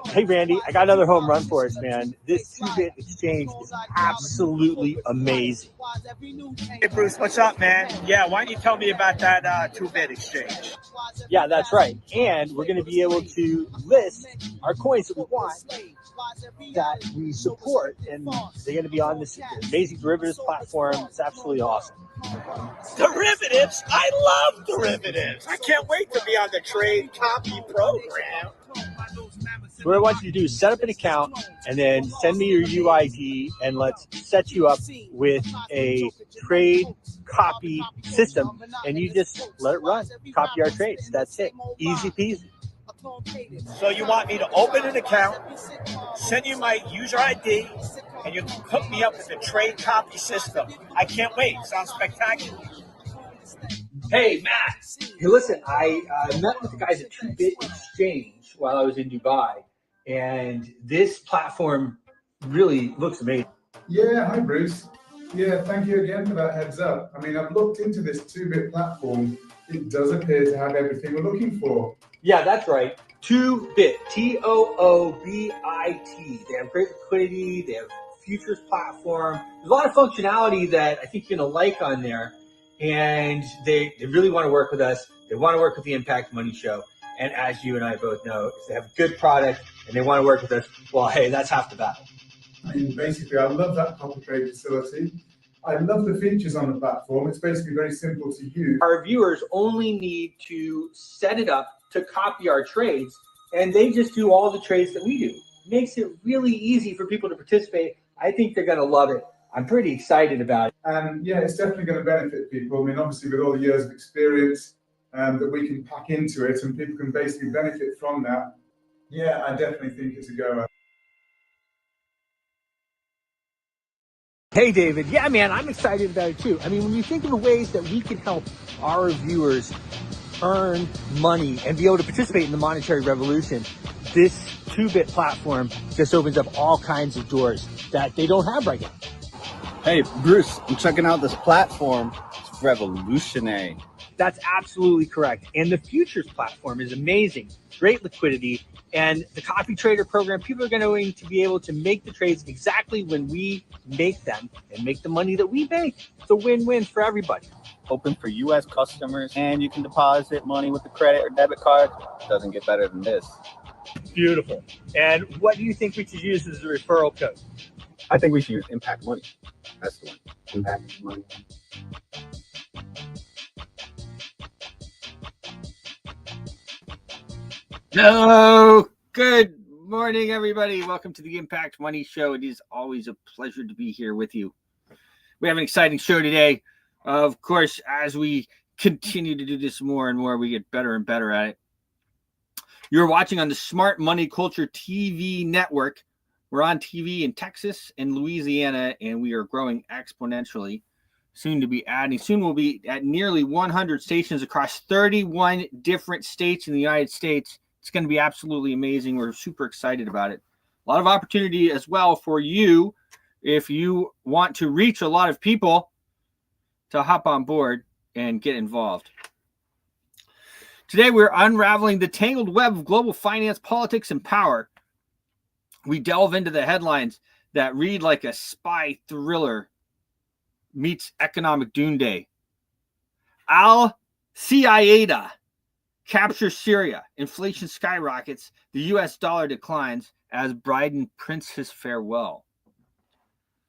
Hey, Randy, I got another home run for us, man. This two-bit exchange is absolutely amazing. Hey, Bruce, what's up, man? Yeah, why don't you tell me about that two-bit exchange? Yeah, that's right. And we're going to be able to list our coins that we want that we support, and they're going to be on this amazing derivatives platform. It's absolutely awesome. Derivatives? I love derivatives. I can't wait to be on the trade copy program. So what I want you to do is set up an account and then send me your UID, and let's set you up with a trade copy system, and you just let it run. Copy our trades. That's it. Easy peasy. So you want me to open an account, send you my user ID, and you can hook me up with the trade copy system. I can't wait. Sounds spectacular. Hey, Matt. Hey, listen, I met with the guys at Two Bit Exchange while I was in Dubai, and this platform really looks amazing. Yeah, hi Bruce. Yeah, thank you again for that heads up. I mean, I've looked into this two-bit platform. It does appear to have everything we're looking for. Yeah, that's right. Two Bit, Toobit. They have great liquidity. They have futures platform. There's a lot of functionality that I think you're going to like on there. And they really want to work with us. They want to work with the Impact Money Show. And as you and I both know, if they have a good product and they want to work with us, well, hey, that's half the battle. I mean, basically, I love that copy trade facility. I love the features on the platform. It's basically very simple to use. Our viewers only need to set it up to copy our trades, and they just do all the trades that we do. It makes it really easy for people to participate. I think they're going to love it. I'm pretty excited about it. And yeah, it's definitely going to benefit people. I mean, obviously, with all the years of experience that we can pack into it, and people can basically benefit from that. Yeah, I definitely think it's a goer. Hey, David. Yeah, man, I'm excited about it too. I mean, when you think of the ways that we can help our viewers earn money and be able to participate in the monetary revolution, this two-bit platform just opens up all kinds of doors that they don't have right now. Hey, Bruce, I'm checking out this platform. It's revolutionary. That's absolutely correct. And the futures platform is amazing. Great liquidity. And the copy trader program, people are going to be able to make the trades exactly when we make them and make the money that we make. It's a win-win for everybody. Open for U.S. customers, and you can deposit money with a credit or debit card. Doesn't get better than this. Beautiful. And what do you think we should use as a referral code? I think we should use Impact Money. That's the one. Impact Money. Hello, good morning, everybody. Welcome to the Impact Money Show. It is always a pleasure to be here with you. We have an exciting show today. Of course, as we continue to do this more and more, we get better and better at it. You're watching on the Smart Money Culture TV network. We're on TV in Texas and Louisiana, and we are growing exponentially. Soon we'll be at nearly 100 stations across 31 different states in the United States. It's going to be absolutely amazing. We're super excited about it. A lot of opportunity as well for you if you want to reach a lot of people to hop on board and get involved. Today, we're unraveling the tangled web of global finance, politics, and power. We delve into the headlines that read like a spy thriller meets economic doomsday. Al-Qaeda captures Syria. Inflation skyrockets. The U.S. dollar declines as Biden prints his farewell.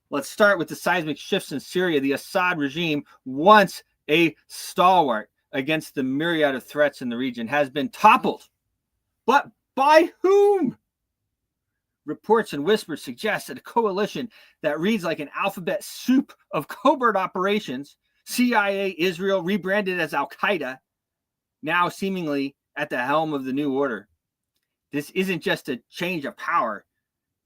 Let's start with the seismic shifts in Syria. The Assad regime, once a stalwart against the myriad of threats in the region, has been toppled. But by whom? Reports and whispers suggest that a coalition that reads like an alphabet soup of covert operations, CIA, Israel, rebranded as Al-Qaeda, now seemingly at the helm of the new order. This isn't just a change of power.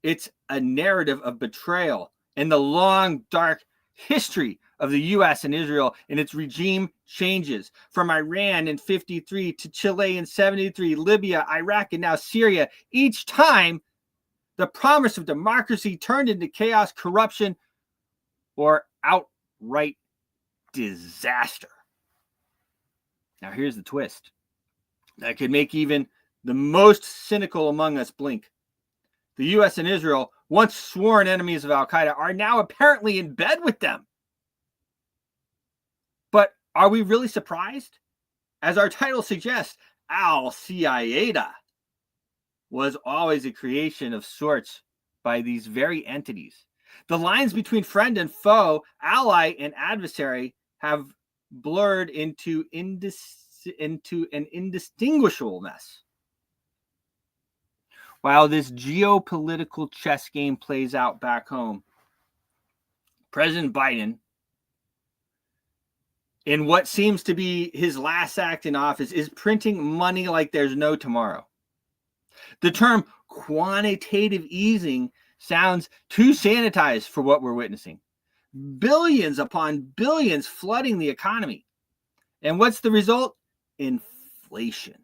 It's a narrative of betrayal and the long, dark history of the U.S. and Israel and its regime changes from Iran in 53 to Chile in 73, Libya, Iraq, and now Syria. Each time, the promise of democracy turned into chaos, corruption, or outright disaster. Now, here's the twist that could make even the most cynical among us blink. The U.S. and Israel, once sworn enemies of al-Qaeda, are now apparently in bed with them. But are we really surprised? As our title suggests, Al-Qaeda was always a creation of sorts by these very entities. The lines between friend and foe, ally and adversary have blurred into an indistinguishable mess. While this geopolitical chess game plays out back home, President Biden, in what seems to be his last act in office, is printing money like there's no tomorrow. The term quantitative easing sounds too sanitized for what we're witnessing. Billions upon billions flooding the economy. And what's the result? Inflation.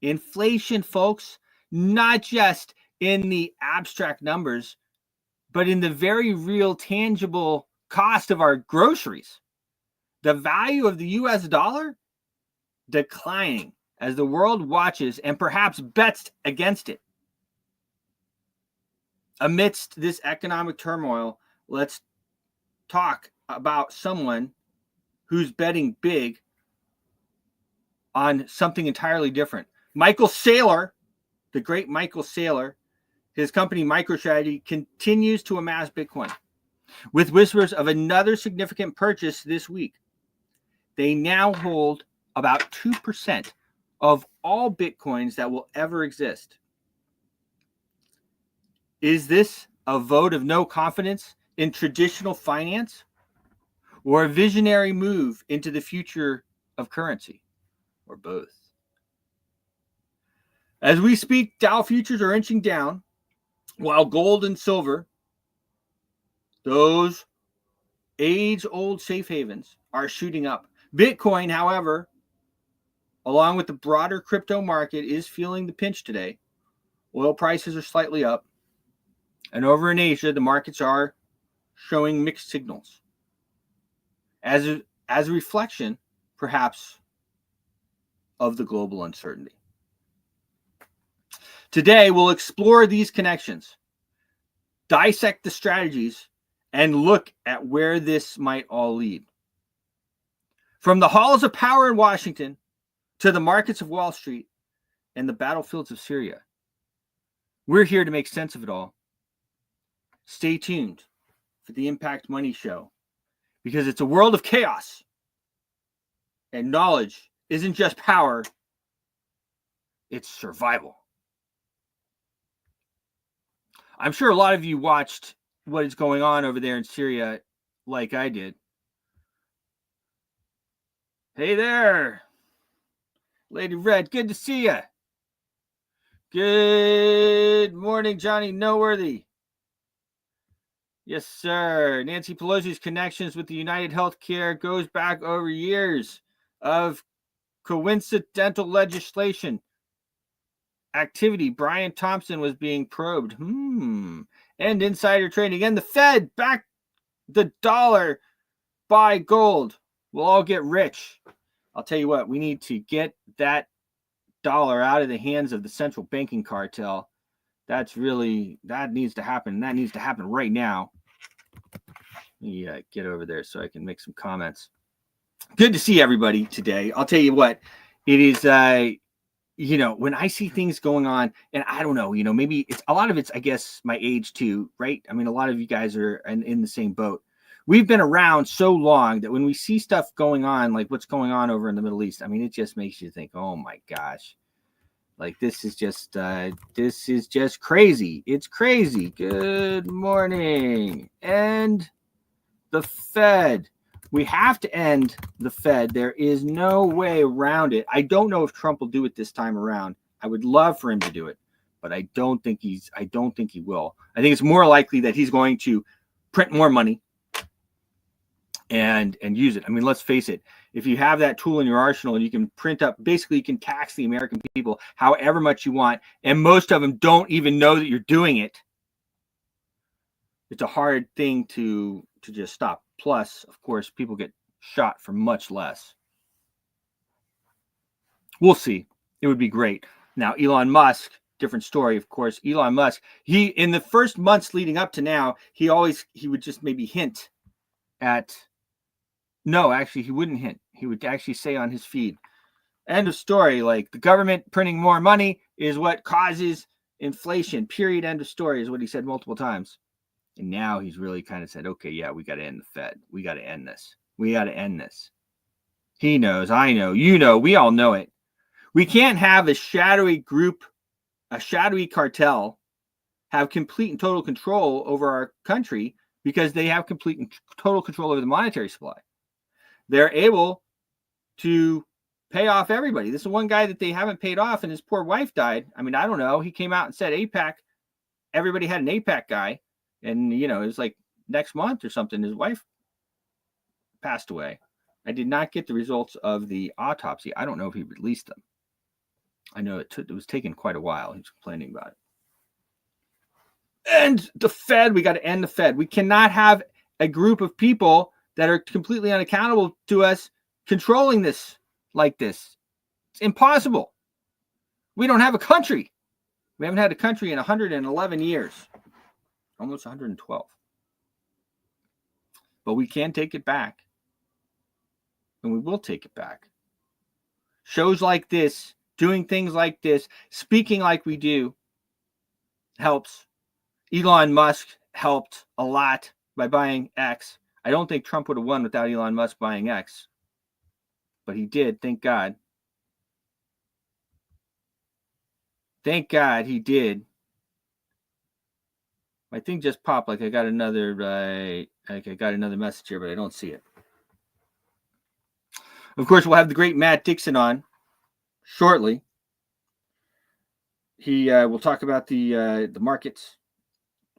Inflation, folks, not just in the abstract numbers, but in the very real, tangible cost of our groceries. The value of the US dollar declining as the world watches and perhaps bets against it. Amidst this economic turmoil, let's talk about someone who's betting big on something entirely different. Michael Saylor, the great Michael Saylor, his company MicroStrategy continues to amass Bitcoin with whispers of another significant purchase this week. They now hold about 2% of all Bitcoins that will ever exist. Is this a vote of no confidence in traditional finance or a visionary move into the future of currency, or both? As we speak, Dow futures are inching down, while gold and silver, those age-old safe havens, are shooting up. Bitcoin, however, along with the broader crypto market, is feeling the pinch today. Oil prices are slightly up. And over in Asia, the markets are showing mixed signals. As a reflection, perhaps, of the global uncertainty. Today, we'll explore these connections, dissect the strategies, and look at where this might all lead. From the halls of power in Washington to the markets of Wall Street and the battlefields of Syria, we're here to make sense of it all. Stay tuned for the Impact Money Show, because it's a world of chaos, and knowledge isn't just power, it's survival. I'm sure a lot of you watched what is going on over there in Syria like I did. Hey there, Lady Red, good to see you. Good morning, Johnny Noworthy. Yes, sir. Nancy Pelosi's connections with the United Healthcare goes back over years of coincidental legislation activity. Brian Thompson was being probed. And insider trading. And the Fed back the dollar, buy gold. We'll all get rich. I'll tell you what, we need to get that dollar out of the hands of the central banking cartel. That needs to happen. That needs to happen right now. Let me get over there so I can make some comments. Good to see everybody today. I'll tell you what, it is, when I see things going on, and I don't know, maybe it's a lot of it's, I guess, my age too, right? I mean, a lot of you guys are in the same boat. We've been around so long that when we see stuff going on, like what's going on over in the Middle East, I mean, it just makes you think, oh my gosh, like this is just crazy. It's crazy. Good morning. And the Fed. We have to end the Fed. There is no way around it. I don't know if Trump will do it this time around. I would love for him to do it, but I don't think he will. I think it's more likely that he's going to print more money and use it. I mean, let's face it. If you have that tool in your arsenal and you can print up, basically you can tax the American people however much you want, and most of them don't even know that you're doing it. It's a hard thing to just stop. Plus, of course, people get shot for much less. We'll see. It would be great. Now, Elon Musk different story. Of course, Elon Musk, he in the first months leading up to now, he would just maybe hint at, no, actually he wouldn't hint. He would actually say on his feed, end of story, like the government printing more money is what causes inflation, period, end of story, is what he said multiple times. And now he's really kind of said, okay, yeah, we got to end the Fed. We got to end this. We got to end this. He knows, I know, you know, we all know it. We can't have a shadowy group, a shadowy cartel have complete and total control over our country because they have complete and total control over the monetary supply. They're able to pay off everybody. This is one guy that they haven't paid off, and his poor wife died. I mean, I don't know. He came out and said APAC. Everybody had an APAC guy, and, you know, it was like next month or something, his wife passed away. I did not get the results of the autopsy. I don't know if he released them. I know it was taking quite a while. He was complaining about it. And the Fed, we got to end the Fed. We cannot have a group of people that are completely unaccountable to us controlling this like this. It's impossible. We don't have a country. We haven't had a country in 111 years. Almost 112. But we can take it back. And we will take it back. Shows like this, doing things like this, speaking like we do, helps. Elon Musk helped a lot by buying X. I don't think Trump would have won without Elon Musk buying X. But he did, thank God. Thank God he did. My thing just popped like I got another message here, but I don't see it. Of course, we'll have the great Matt Dixon on shortly. He will talk about the markets.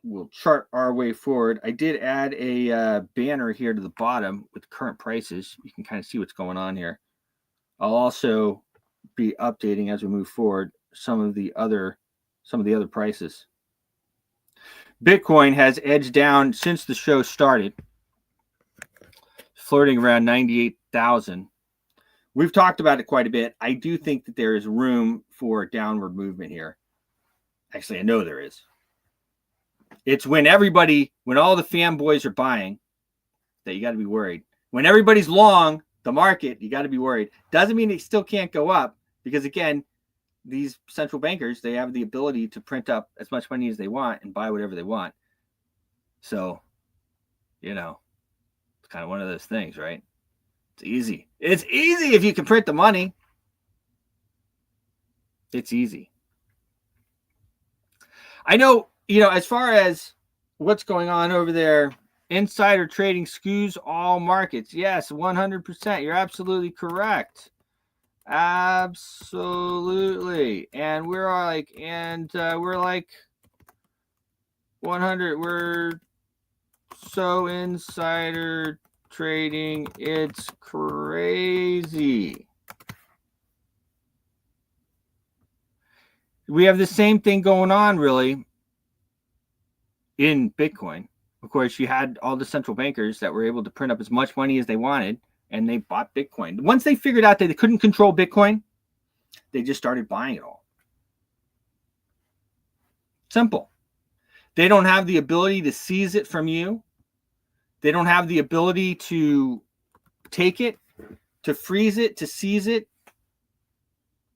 We'll chart our way forward. I did add a banner here to the bottom with current prices. You can kind of see what's going on here. I'll also be updating as we move forward some of the other prices. Bitcoin has edged down since the show started, flirting around 98,000. We've talked about it quite a bit. I do think that there is room for downward movement here. Actually, I know there is. It's when all the fanboys are buying, that you got to be worried. When everybody's long the market, you got to be worried. Doesn't mean it still can't go up, because again, these central bankers, they have the ability to print up as much money as they want and buy whatever they want. So, you know, it's kind of one of those things, right? It's easy. It's easy if you can print the money. It's easy. I know, you know, as far as what's going on over there, insider trading skews all markets. Yes, 100%. You're absolutely correct. Absolutely. And we're like 100. We're so insider trading, it's crazy. We have the same thing going on, really, in Bitcoin. Of course, you had all the central bankers that were able to print up as much money as they wanted, and they bought Bitcoin. Once they figured out that they couldn't control Bitcoin, they just started buying it all. Simple. They don't have the ability to seize it from you. They don't have the ability to take it, to freeze it, to seize it.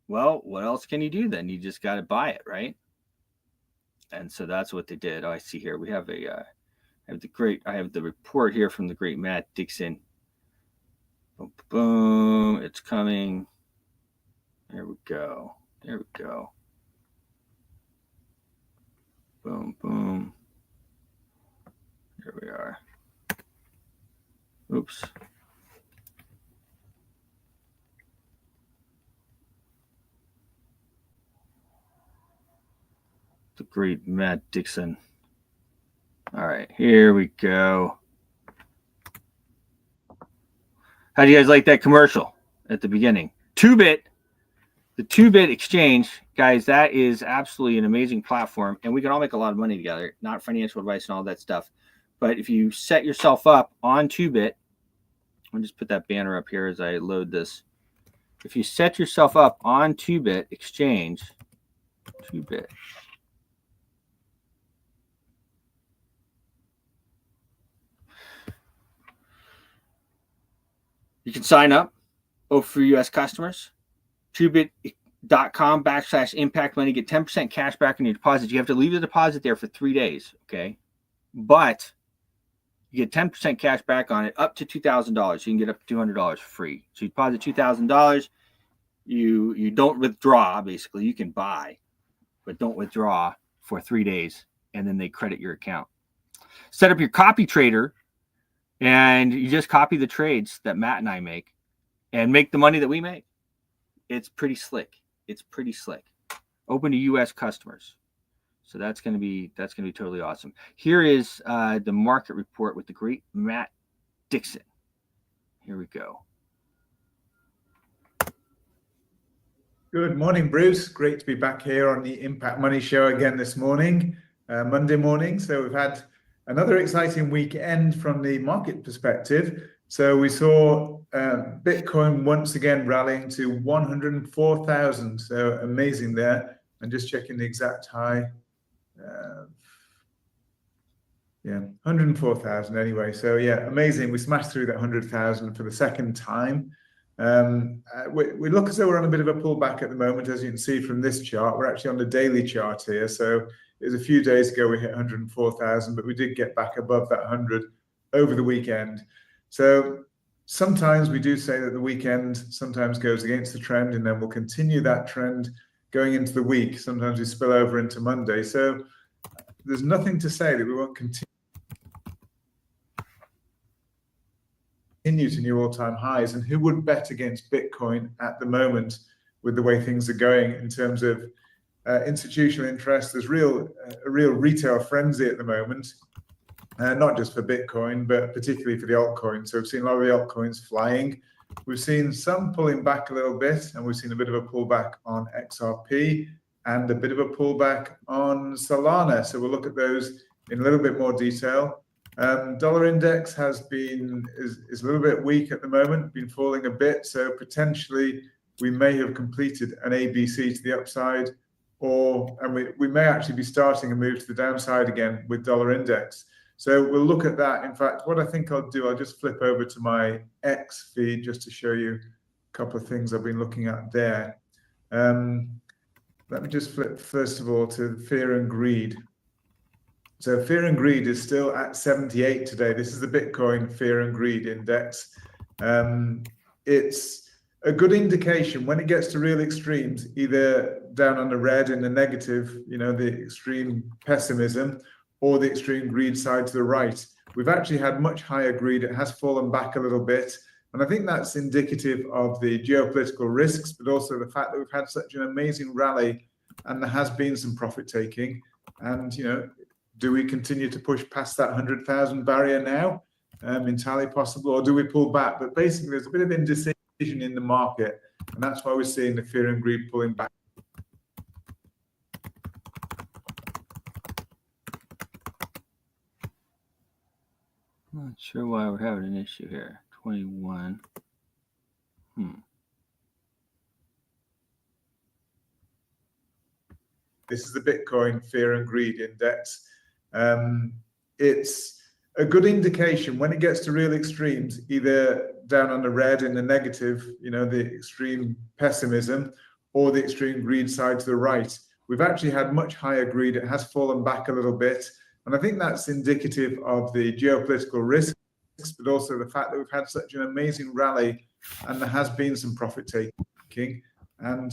Well, what else can you do then? You just got to buy it, right? And so that's what they did. Oh, I see here. We have I have the report here from the great Matt Dixon. Boom, boom. It's coming. There we go. There we go. Boom, boom. Here we are. Oops. The great Matt Dixon. All right, here we go. How do you guys like that commercial at the beginning? 2-bit, the 2-bit exchange, guys, that is absolutely an amazing platform, and we can all make a lot of money together. Not financial advice and all that stuff, but if you set yourself up on 2-bit, I'll just put that banner up here as I load this. If you set yourself up on 2-bit exchange, 2bit. You can sign up for U.S. customers. 2bit.com/impact money. Get 10% cash back on your deposit. You have to leave the deposit there for 3 days, okay? But you get 10% cash back on it up to $2,000. You can get up to $200 free. So you deposit $2,000. You don't withdraw, basically. You can buy, but don't withdraw for 3 days, and then they credit your account. Set up your copy trader, and you just copy the trades that Matt and I make and make the money that we make. It's pretty slick. It's pretty slick. Open to U.S. customers. So that's going to be totally awesome. Here is the market report with the great Matt Dixon. Here we go. Good morning, Bruce. Great to be back here on the Impact Money Show again this morning, Monday morning. So we've had another exciting weekend from the market perspective. So we saw Bitcoin once again rallying to 104,000. So amazing there. And just checking the exact high. 104,000 anyway. So yeah, amazing. We smashed through that 100,000 for the second time. We look as though we're on a bit of a pullback at the moment, as you can see from this chart. We're actually on the daily chart here. So it was a few days ago we hit 104,000, but we did get back above that 100 over the weekend. So sometimes we do say that the weekend sometimes goes against the trend, and then we'll continue that trend going into the week. Sometimes we spill over into Monday. So there's nothing to say that we won't continue to new all-time highs. And who would bet against Bitcoin at the moment with the way things are going in terms of institutional interest? There's a real retail frenzy at the moment, not just for Bitcoin, but particularly for the altcoins. So we've seen a lot of the altcoins flying. We've seen some pulling back a little bit, and we've seen a bit of a pullback on XRP and a bit of a pullback on Solana. So we'll look at those in a little bit more detail. Dollar index is a little bit weak at the moment, been falling a bit. So potentially we may have completed an ABC to the upside, and we may actually be starting a move to the downside again with dollar index. So we'll look at that. In fact, what I think I'll do, I'll just flip over to my X feed just to show you a couple of things I've been looking at there. Let me just flip first of all to fear and greed. So fear and greed is still at 78 today. This is the Bitcoin fear and greed index. It's a good indication when it gets to real extremes, either down on the red in the negative, the extreme pessimism, or the extreme greed side to the right. We've actually had much higher greed. It has fallen back a little bit. And I think that's indicative of the geopolitical risks, but also the fact that we've had such an amazing rally and there has been some profit taking. And, do we continue to push past that 100,000 barrier now? Entirely possible. Or do we pull back? But basically, there's a bit of indecision in the market. And that's why we're seeing the fear and greed pulling back. Not sure why we're having an issue here. 21. This is the Bitcoin fear and greed index. It's a good indication when it gets to real extremes, either down on the red in the negative, the extreme pessimism, or the extreme greed side to the right. We've actually had much higher greed. It has fallen back a little bit. And I think that's indicative of the geopolitical risks, but also the fact that we've had such an amazing rally and there has been some profit taking. And,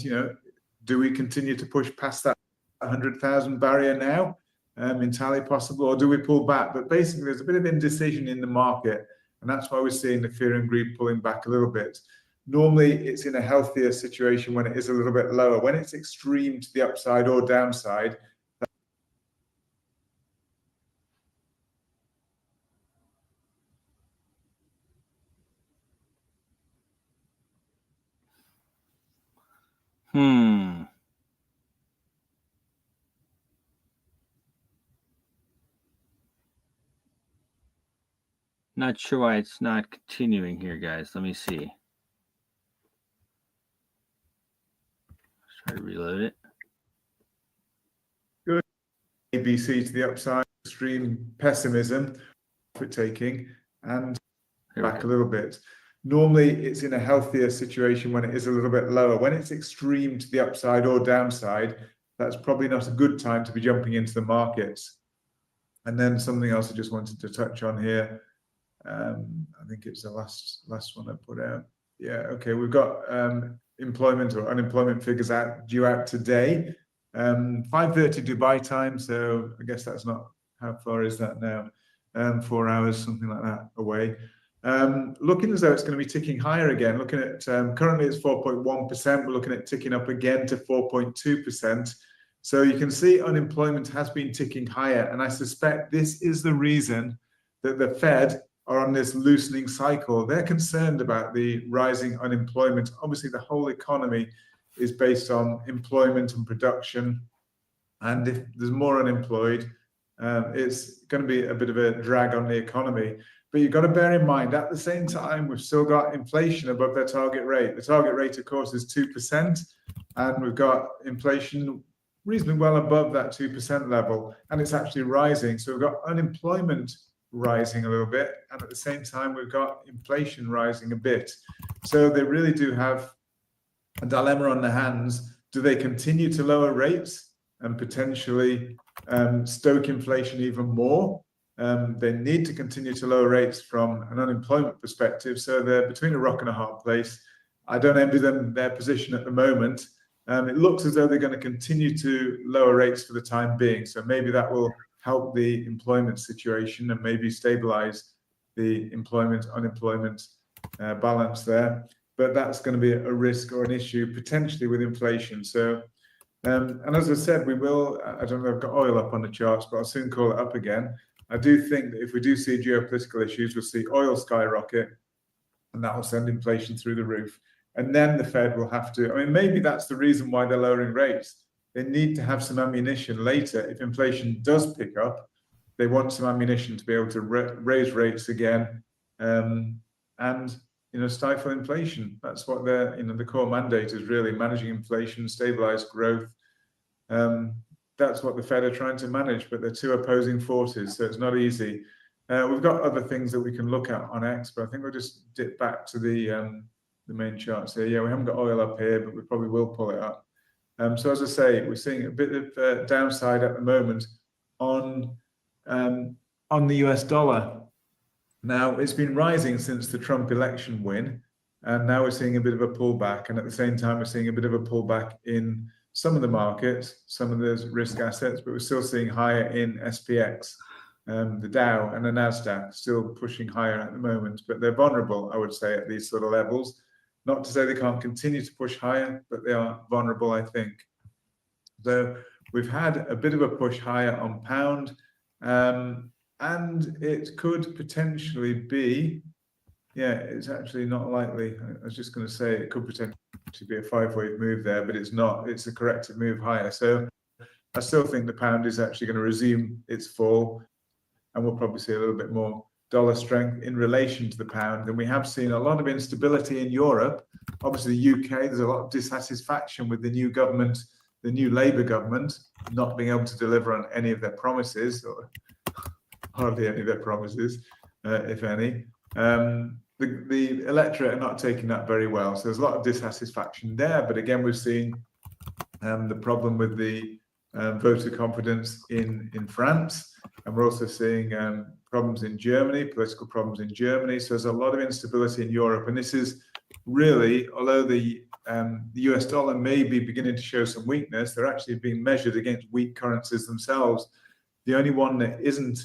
do we continue to push past that 100,000 barrier now? Entirely possible. Or do we pull back? But basically, there's a bit of indecision in the market. And that's why we're seeing the fear and greed pulling back a little bit. Normally, it's in a healthier situation when it is a little bit lower. When it's extreme to the upside or downside, Not sure why it's not continuing here, guys. Let me see. Let's try to reload it. B, C to the upside, extreme pessimism, profit taking, and back a little bit. Normally, it's in a healthier situation when it is a little bit lower. When it's extreme to the upside or downside, that's probably not a good time to be jumping into the markets. And then something else I just wanted to touch on here. I think it's the last one I put out. Yeah, okay, we've got employment or unemployment figures due out today. 5:30 Dubai time, so I guess that's not, how far is that now? 4 hours, something like that away. Looking as though it's going to be ticking higher again. Looking at currently it's 4.1%. We're looking at ticking up again to 4.2%. So you can see unemployment has been ticking higher, and I suspect this is the reason that the Fed are on this loosening cycle. They're concerned about the rising unemployment. Obviously, the whole economy is based on employment and production, and if there's more unemployed, it's going to be a bit of a drag on the economy. But you've got to bear in mind, at the same time, we've still got inflation above their target rate. The target rate, of course, is 2%, and we've got inflation reasonably well above that 2% level, and it's actually rising. So we've got unemployment rising a little bit, and at the same time, we've got inflation rising a bit. So they really do have a dilemma on their hands. Do they continue to lower rates and potentially stoke inflation even more? They need to continue to lower rates from an unemployment perspective. So they're between a rock and a hard place. I don't envy them their position at the moment. It looks as though they're going to continue to lower rates for the time being. So maybe that will help the employment situation and maybe stabilize the employment-unemployment balance there. But that's going to be a risk or an issue potentially with inflation. So, and as I said, we will, I don't know if I've got oil up on the charts, but I'll soon call it up again. I do think that if we do see geopolitical issues, we'll see oil skyrocket, and that will send inflation through the roof. And then the Fed will have to, I mean, maybe that's the reason why they're lowering rates. They need to have some ammunition later. If inflation does pick up, they want some ammunition to be able to raise rates again and, stifle inflation. That's what their, the core mandate is, really managing inflation, stabilize growth. That's what the Fed are trying to manage, but they're two opposing forces, so it's not easy. We've got other things that we can look at on X, but I think we'll just dip back to the main charts here. Yeah, we haven't got oil up here, but we probably will pull it up. So as I say, we're seeing a bit of downside at the moment on the US dollar. Now, it's been rising since the Trump election win, and now we're seeing a bit of a pullback, and at the same time, we're seeing a bit of a pullback in some of the markets, some of those risk assets, but we're still seeing higher in SPX, the Dow and the NASDAQ still pushing higher at the moment, but they're vulnerable, I would say, at these sort of levels. Not to say they can't continue to push higher, but they are vulnerable, I think. So we've had a bit of a push higher on pound, and it could potentially be, yeah, it's actually not likely. I was just going to say it could potentially be a 5-wave move there, but it's not. It's a corrective move higher. So I still think the pound is actually going to resume its fall, and we'll probably see a little bit more dollar strength in relation to the pound. And we have seen a lot of instability in Europe. Obviously, the UK, there's a lot of dissatisfaction with the new government, the new Labour government, not being able to deliver on any of their promises, or hardly any of their promises, if any. The electorate are not taking that very well. So there's a lot of dissatisfaction there. But again, we've seen the problem with the voter confidence in France. And we're also seeing problems in Germany, political problems in Germany. So there's a lot of instability in Europe. And this is really, although the US dollar may be beginning to show some weakness, they're actually being measured against weak currencies themselves. The only one that isn't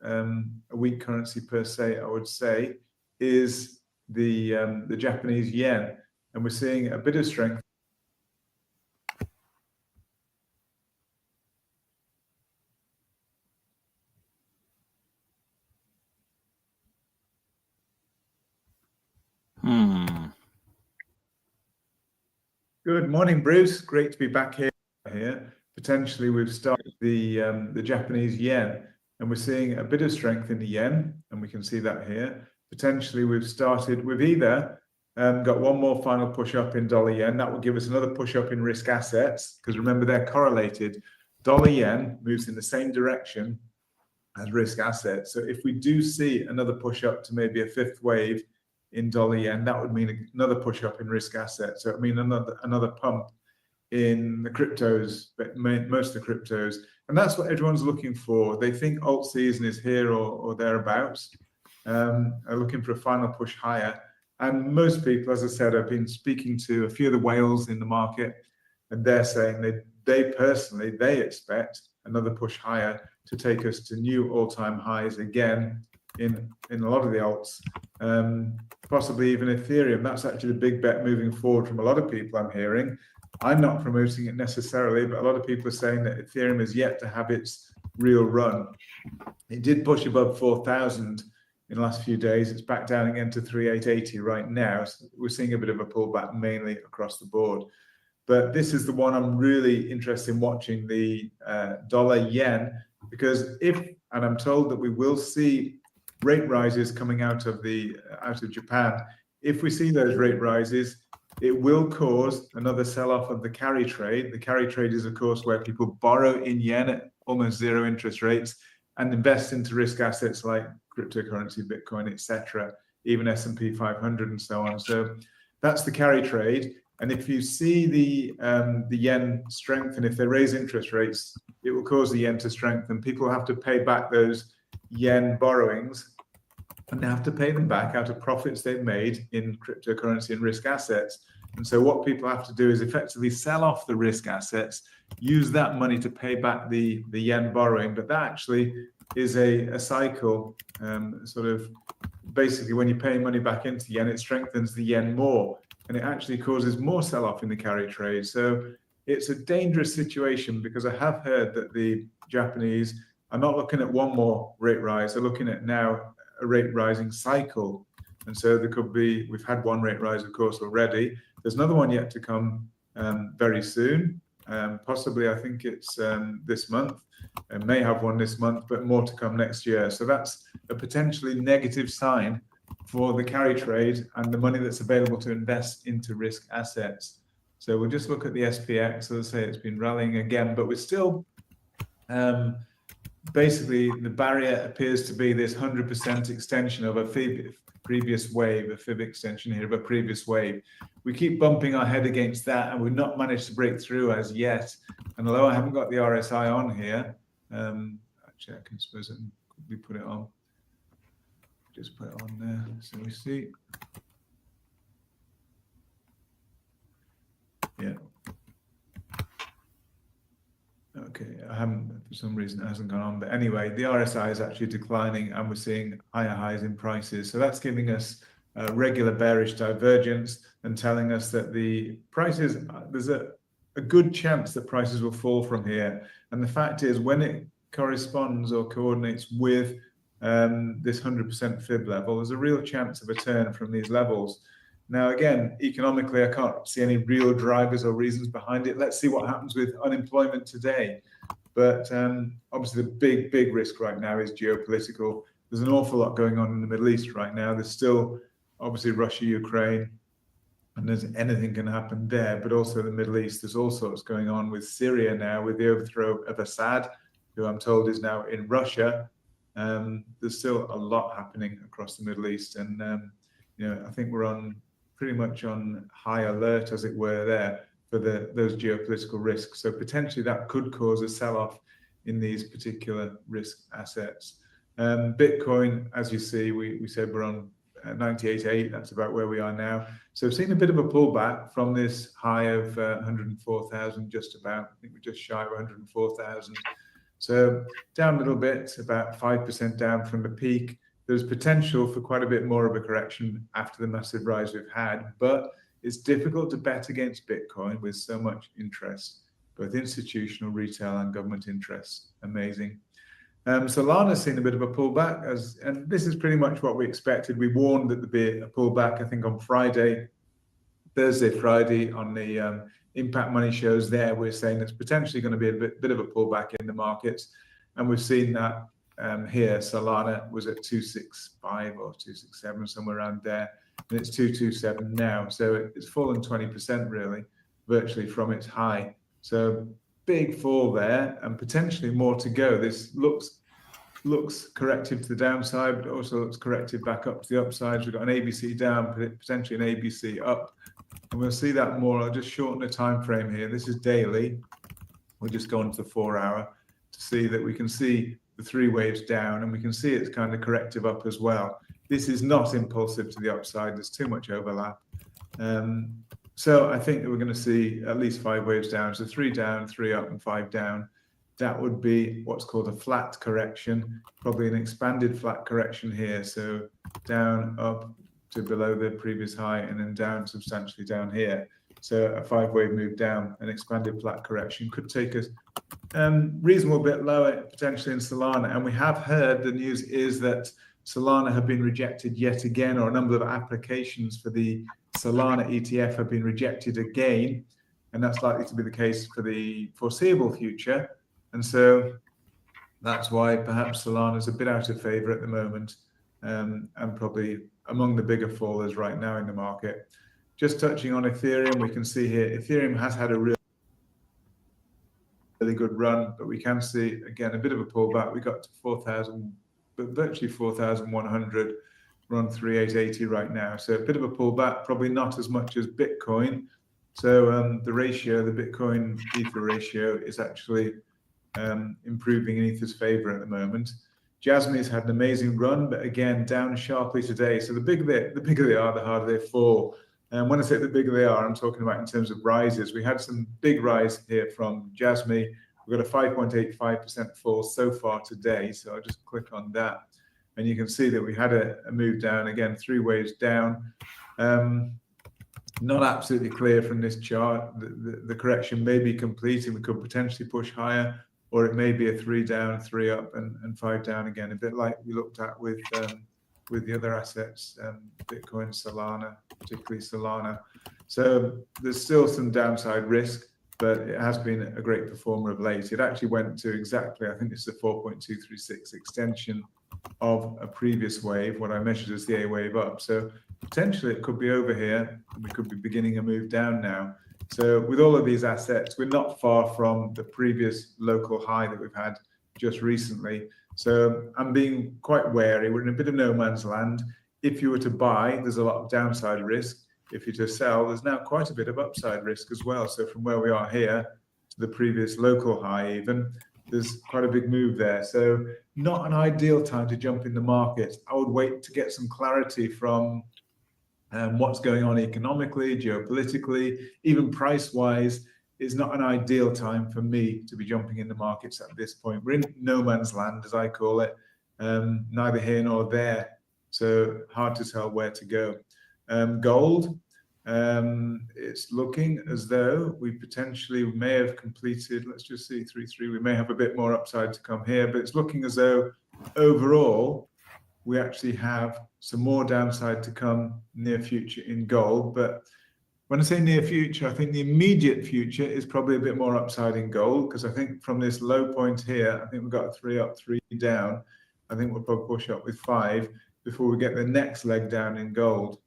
a weak currency per se, I would say, is the Japanese yen. And we're seeing a bit of strength. Good morning, Bruce. Great to be back here. Potentially, we've started the Japanese yen, and we're seeing a bit of strength in the yen, and we can see that here. Potentially, we've either got one more final push up in dollar yen. That will give us another push up in risk assets, because remember, they're correlated. dollar yen moves in the same direction as risk assets. So if we do see another push up to maybe a fifth wave in dollar yen, that would mean another push up in risk assets. So it would mean another pump in the cryptos, but most of the cryptos. And that's what everyone's looking for. They think alt season is here or thereabouts, are looking for a final push higher. And most people, as I said, I've been speaking to a few of the whales in the market, and they're saying they personally expect another push higher to take us to new all-time highs again in a lot of the alts, possibly even Ethereum. That's actually the big bet moving forward from a lot of people I'm hearing. I'm not promoting it necessarily, but a lot of people are saying that Ethereum is yet to have its real run. It did push above 4,000 in the last few days. It's back down again to 3,880 right now. So we're seeing a bit of a pullback mainly across the board. But this is the one I'm really interested in watching, the dollar yen, because and I'm told that we will see rate rises coming out of Japan. If we see those rate rises, it will cause another sell-off of the carry trade. The carry trade is, of course, where people borrow in yen at almost zero interest rates and invest into risk assets like cryptocurrency, Bitcoin, etc., even S&P 500 and so on. So that's the carry trade. And if you see the yen strengthen, if they raise interest rates, it will cause the yen to strengthen. People have to pay back those yen borrowings, and they have to pay them back out of profits they've made in cryptocurrency and risk assets. And so what people have to do is effectively sell off the risk assets, use that money to pay back the yen borrowing. But that actually is a cycle, sort of basically when you pay money back into yen, it strengthens the yen more, and it actually causes more sell-off in the carry trade. So it's a dangerous situation, because I have heard that the Japanese are not looking at one more rate rise. They're looking at now a rate rising cycle. And so there could be, we've had one rate rise, of course, already. There's another one yet to come very soon. Possibly, I think it's this month. And may have one this month, but more to come next year. So that's a potentially negative sign for the carry trade and the money that's available to invest into risk assets. So we'll just look at the SPX. As I say, it's been rallying again, but we're still basically the barrier appears to be this 100% extension of a previous wave, a fib extension here of a previous wave. We keep bumping our head against that, and we've not managed to break through as yet. And although I haven't got the RSI on here, actually I can suppose I can quickly put it on. Just put it on there so we see. Yeah. Okay, I haven't, for some reason it hasn't gone on, but anyway, the RSI is actually declining and we're seeing higher highs in prices. So that's giving us a regular bearish divergence and telling us that the prices, there's a good chance that prices will fall from here. And the fact is, when it corresponds or coordinates with this 100% fib level, there's a real chance of a turn from these levels. Now, again, economically, I can't see any real drivers or reasons behind it. Let's see what happens with unemployment today. But obviously, the big risk right now is geopolitical. There's an awful lot going on in the Middle East right now. There's still, obviously, Russia, Ukraine, and there's anything can happen there. But also in the Middle East, there's all sorts going on with Syria now, with the overthrow of Assad, who I'm told is now in Russia. There's still a lot happening across the Middle East. And, you know, I think we're pretty much on high alert, as it were, there for those geopolitical risks. So potentially that could cause a sell-off in these particular risk assets. Bitcoin, as you see, we said we're on 98.8. That's about where we are now. So we've seen a bit of a pullback from this high of 104,000, just about. I think we're just shy of 104,000. So down a little bit, about 5% down from the peak. There's potential for quite a bit more of a correction after the massive rise we've had, but it's difficult to bet against Bitcoin with so much interest, both institutional, retail, and government interests. Amazing. Solana's seen a bit of a pullback, and this is pretty much what we expected. We warned that there'd be a pullback, I think, on Thursday, Friday, on the impact money shows there. We're saying there's potentially going to be a bit of a pullback in the markets, and we've seen that. Here, Solana was at 265 or 267, somewhere around there, and it's 227 now. So it's fallen 20% really, virtually from its high. So big fall there and potentially more to go. This looks corrective to the downside, but also looks corrective back up to the upside. We've got an ABC down, potentially an ABC up, and we'll see that more. I'll just shorten the time frame here. This is daily. We'll just go on to the 4-hour to see that we can see the 3 waves down, and we can see it's kind of corrective up as well. This is not impulsive to the upside. There's too much overlap. So I think that we're going to see at least 5 waves down. So 3 down, 3 up, and 5 down. That would be what's called a flat correction, probably an expanded flat correction here. So down, up to below the previous high, and then down substantially down here. So a 5-wave move down, an expanded flat correction could take us reasonable bit lower potentially in Solana. And we have heard, the news is that Solana have been rejected yet again, or a number of applications for the Solana ETF have been rejected again, and that's likely to be the case for the foreseeable future. And so that's why perhaps Solana is a bit out of favor at the moment, and probably among the bigger fallers right now in the market. Just touching on Ethereum, we can see here Ethereum has had a really good run, but we can see again a bit of a pullback. We got to 4,000, but virtually 4,100. We're on 3,880 right now, so a bit of a pullback, probably not as much as Bitcoin. So the ratio, the Bitcoin Ether ratio, is actually improving in Ether's favor at the moment. Jasmy's had an amazing run, but again down sharply today. So the bigger they are, the harder they fall. And when I say the bigger they are, I'm talking about in terms of rises. We had some big rise here from Jasmy. We've got a 5.85% fall so far today. So I'll just click on that, and you can see that we had a move down again, 3 waves down. Not absolutely clear from this chart. The correction may be complete, and we could potentially push higher, or it may be a 3 down, 3 up, and 5 down again, a bit like we looked at with the other assets, Bitcoin, Solana, particularly Solana. So there's still some downside risk, but it has been a great performer of late. It actually went to exactly, I think it's the 4.236 extension of a previous wave, what I measured as the A wave up. So potentially it could be over here, and we could be beginning a move down now. So with all of these assets, we're not far from the previous local high that we've had just recently. So I'm being quite wary. We're in a bit of no man's land. If you were to buy, there's a lot of downside risk. If you're to sell, there's now quite a bit of upside risk as well. So from where we are here to the previous local high even, there's quite a big move there. So not an ideal time to jump in the market. I would wait to get some clarity from what's going on economically, geopolitically, even price-wise. Is not an ideal time for me to be jumping in the markets at this point. We're in no man's land, as I call it, neither here nor there. So hard to tell where to go. Gold, it's looking as though we potentially may have completed, let's just see, 3.3. We may have a bit more upside to come here, but it's looking as though overall we actually have some more downside to come near future in gold. But when I say near future, I think the immediate future is probably a bit more upside in gold, because I think from this low point here, I think we've got a 3 up, 3 down. I think we'll probably push up with 5 before we get the next leg down in gold.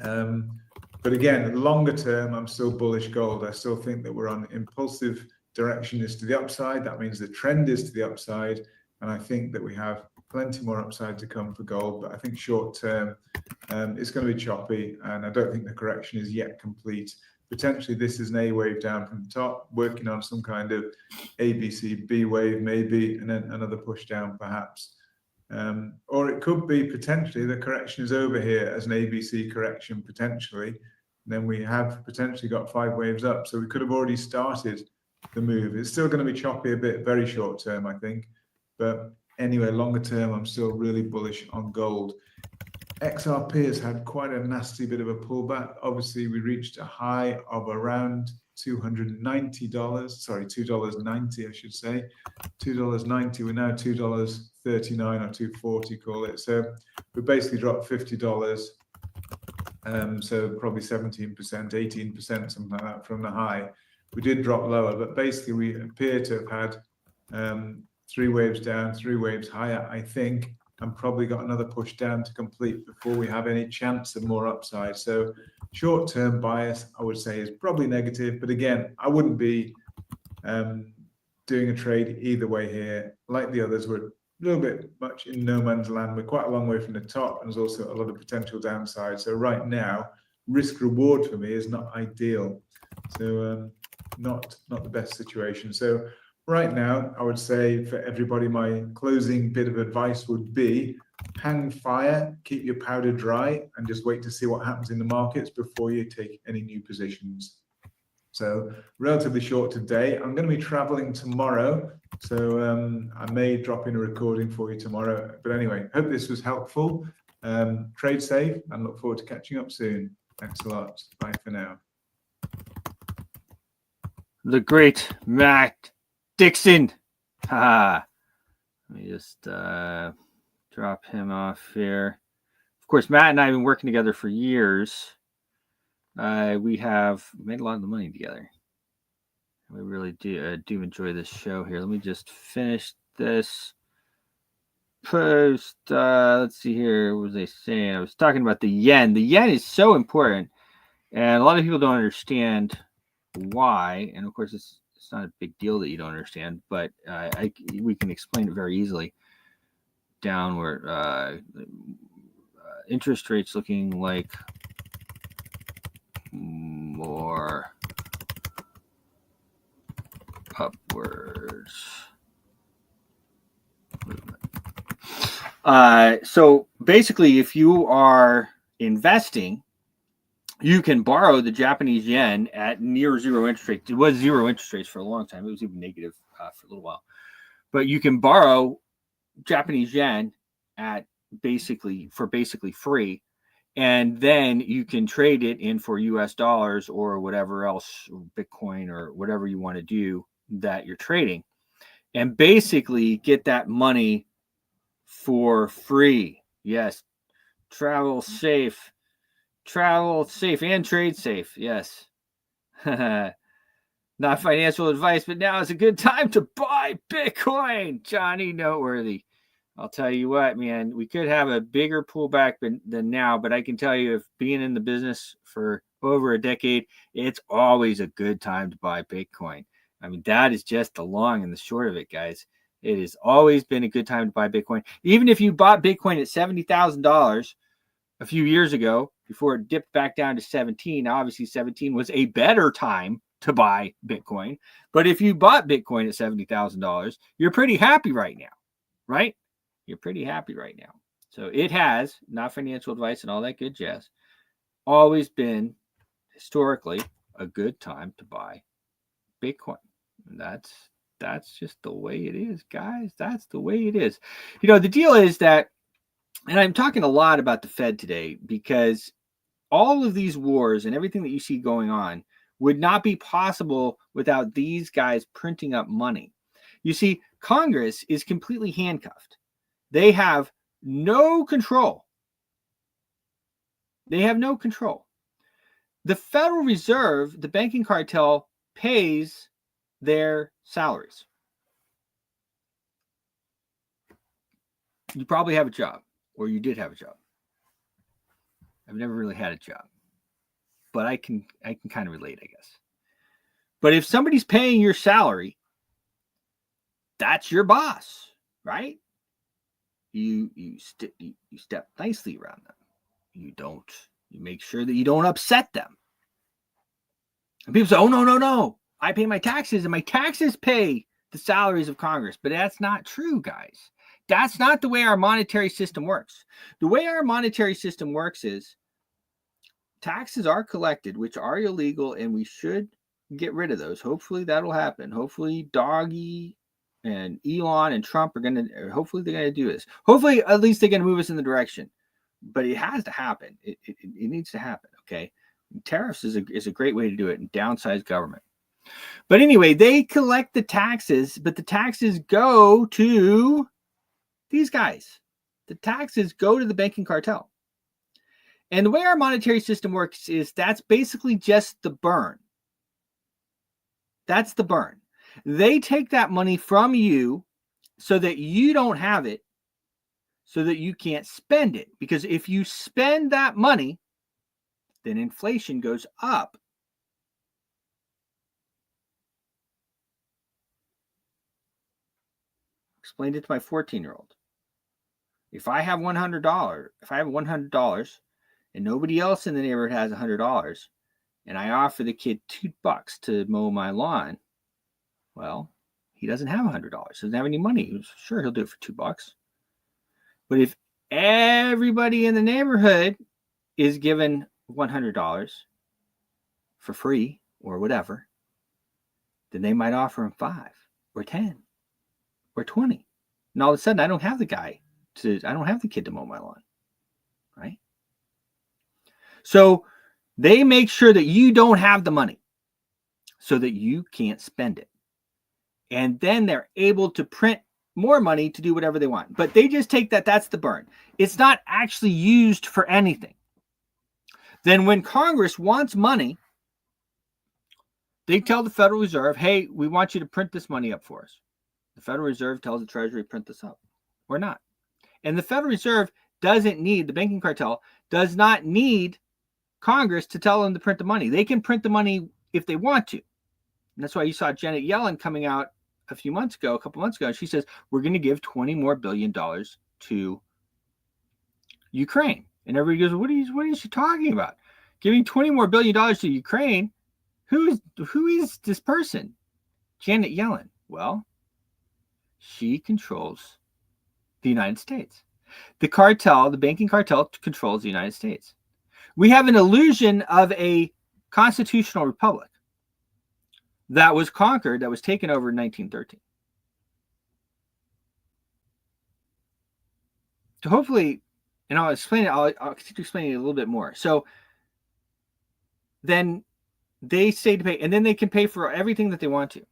But again, longer term, I'm still bullish gold. I still think that we're on impulsive direction is to the upside. That means the trend is to the upside. And I think that we have plenty more upside to come for gold. But I think short term, it's going to be choppy. And I don't think the correction is yet complete. Potentially, this is an A wave down from the top, working on some kind of ABC B wave maybe, and then another push down perhaps. Or it could be potentially the correction is over here as an ABC correction potentially. And then we have potentially got 5 waves up. So we could have already started the move. It's still going to be choppy a bit, very short term, I think. But anyway, longer term, I'm still really bullish on gold. XRP has had quite a nasty bit of a pullback. Obviously, we reached a high of around $290. Sorry, $2.90, I should say. $2.90. We're now $2.39 or $2.40, call it. So we basically dropped $50. So probably 17%, 18%, something like that from the high. We did drop lower, but basically we appear to have had 3 waves down, 3 waves higher, I think, and probably got another push down to complete before we have any chance of more upside. So short-term bias, I would say, is probably negative. But again, I wouldn't be doing a trade either way here. Like the others, we're a little bit much in no man's land. We're quite a long way from the top, and there's also a lot of potential downside. So right now, risk reward for me is not ideal. So not the best situation. So right now, I would say for everybody, my closing bit of advice would be hang fire, keep your powder dry, and just wait to see what happens in the markets before you take any new positions. So relatively short today. I'm going to be traveling tomorrow, so I may drop in a recording for you tomorrow. But anyway, hope this was helpful. Trade safe and look forward to catching up soon. Thanks a lot. Bye for now. The great Matt Dixon. Let me just drop him off here. Of course, Matt and I have been working together for years. We have made a lot of the money together. We really do enjoy this show here. Let me just finish this post. Let's see here. What was I saying? I was talking about the yen. The yen is so important, and a lot of people don't understand why. And of course, it's not a big deal that you don't understand, but we can explain it very easily. Downward interest rates looking like more upwards movement. So basically, if you are investing, you can borrow the Japanese yen at near zero interest rates. It was zero interest rates for a long time. It was even negative for a little while. But you can borrow Japanese yen at basically free, and then you can trade it in for US dollars or whatever else, Bitcoin or whatever you want to do that you're trading, and basically get that money for free. Yes, travel safe and trade safe. Yes. Not financial advice, but now is a good time to buy Bitcoin. Johnny Noteworthy. I'll tell you what, man, we could have a bigger pullback than now, but I can tell you, if being in the business for over a decade, it's always a good time to buy Bitcoin. I mean, that is just the long and the short of it, guys. It has always been a good time to buy Bitcoin. Even if you bought Bitcoin at $70,000 a few years ago, before it dipped back down to 17, obviously 17 was a better time to buy Bitcoin. But if you bought Bitcoin at $70,000, you're pretty happy right now, right? You're pretty happy right now. So it has, not financial advice and all that good jazz, always been historically a good time to buy Bitcoin. And that's just the way it is, guys. That's the way it is. You know, the deal is that, and I'm talking a lot about the Fed today, because all of these wars and everything that you see going on would not be possible without these guys printing up money. You see, Congress is completely handcuffed. They have no control. They have no control. The Federal Reserve, the banking cartel, pays their salaries. You probably have a job, or you did have a job. I've never really had a job, but I can kind of relate, I guess. But if somebody's paying your salary, that's your boss, right? You step nicely around them. You make sure that you don't upset them. And people say, oh, no. I pay my taxes, and my taxes pay the salaries of Congress. But that's not true, guys. That's not the way our monetary system works. The way our monetary system works is taxes are collected, which are illegal, and we should get rid of those. Hopefully that'll happen. Hopefully Doggy and Elon and Trump they're going to do this. Hopefully at least they're going to move us in the direction. But it has to happen. It needs to happen, okay? Tariffs is a great way to do it, and downsize government. But anyway, they collect the taxes, but the taxes go to these guys. The taxes go to the banking cartel. And the way our monetary system works is that's basically just the burn. That's the burn. They take that money from you so that you don't have it, so that you can't spend it. Because if you spend that money, then inflation goes up. Explained it to my 14-year-old. If I have $100, and nobody else in the neighborhood has $100, and I offer the kid $2 to mow my lawn, well, he doesn't have $100. Doesn't have any money. Sure, he'll do it for $2. But if everybody in the neighborhood is given $100 for free or whatever, then they might offer him 5 or 10 or 20. And all of a sudden, I don't have the kid to mow my lawn, right? So they make sure that you don't have the money so that you can't spend it. And then they're able to print more money to do whatever they want. But they just take that's the burn. It's not actually used for anything. Then when Congress wants money, they tell the Federal Reserve, hey, we want you to print this money up for us. The Federal Reserve tells the Treasury, print this up or not. And the Federal Reserve the banking cartel does not need Congress to tell them to print the money. They can print the money if they want to. And that's why you saw Janet Yellen coming out a couple months ago, and she says, we're going to give $20 more billion to Ukraine. And everybody goes, what is she talking about? Giving $20 more billion to Ukraine? Who is this person? Janet Yellen. Well, she controls the United States. The banking cartel controls the United States. We have an illusion of a constitutional republic that was taken over in 1913. So hopefully, and I'll explain it, I'll continue explaining it a little bit more. So then they say to pay, and then they can pay for everything that they want to.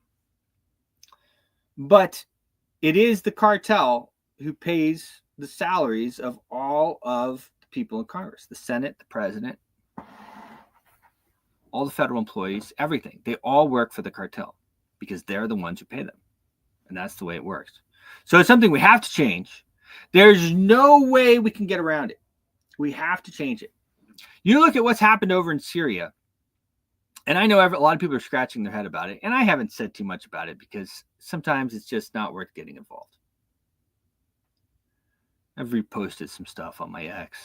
But it is the cartel who pays the salaries of all of the people in Congress, the Senate, the president, all the federal employees, everything. They all work for the cartel because they're the ones who pay them. And that's the way it works. So it's something we have to change. There's no way we can get around it. We have to change it. You look at what's happened over in Syria, and I know a lot of people are scratching their head about it, and I haven't said too much about it because sometimes it's just not worth getting involved. I've reposted some stuff on my X.